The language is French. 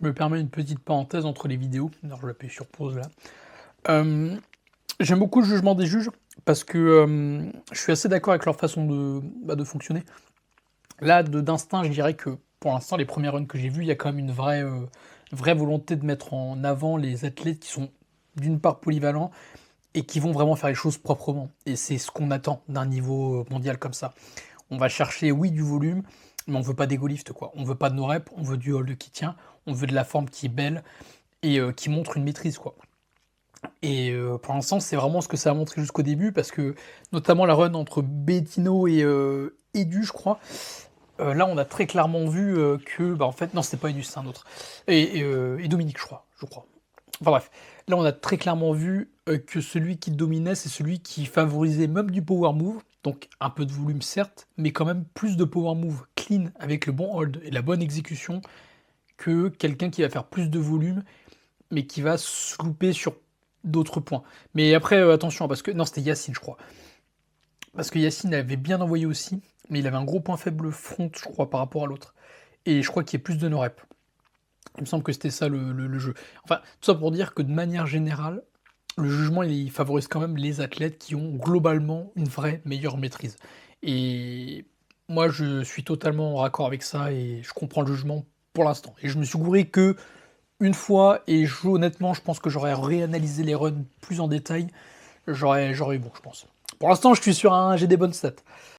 Je me permets une petite parenthèse entre les vidéos. Alors je vais appuyer sur pause là. Hem, J'aime beaucoup le jugement des juges parce que, je suis assez d'accord avec leur façon de fonctionner. Là, d'instinct, je dirais que pour l'instant, les premiers runs que j'ai vus, il y a quand même une vraie volonté de mettre en avant les athlètes qui sont d'une part polyvalents et qui vont vraiment faire les choses proprement et c'est ce qu'on attend d'un niveau, mondial comme ça. On va chercher, oui, du volume, mais on veut pas d'ego lift, quoi. On veut pas de no reps, on veut du hold qui tient, on veut de la forme qui est belle et qui montre une maîtrise, quoi. Et pour l'instant, c'est vraiment ce que ça a montré jusqu'au début parce que, notamment la run entre Bettino et Edu, je crois, là, on a très clairement vu, que, bah, en fait non, c'était pas Edu, c'est un autre et Dominique, je crois. Enfin bref, là, on a très clairement vu, que celui qui dominait, c'est celui qui favorisait même du power move, donc un peu de volume certes, mais quand même plus de power move clean avec le bon hold et la bonne exécution que quelqu'un qui va faire plus de volume, mais qui va se louper sur d'autres points. Mais après, attention, parce que non, c'était Yacine, je crois. Parce que Yacine avait bien envoyé aussi, mais il avait un gros point faible front, je crois, par rapport à l'autre. Et je crois qu'il y a plus de no rep. Il me semble que c'était ça le jeu. Enfin, tout ça pour dire que de manière générale, le jugement, il favorise quand même les athlètes qui ont globalement une vraie meilleure maîtrise. Et moi, je suis totalement en raccord avec ça et je comprends le jugement pour l'instant. Et je me suis gouré que une fois et honnêtement, je pense que j'aurais réanalysé les runs plus en détail. J'aurais eu bon, je pense. Pour l'instant, je suis sur un j'ai des bonnes stats.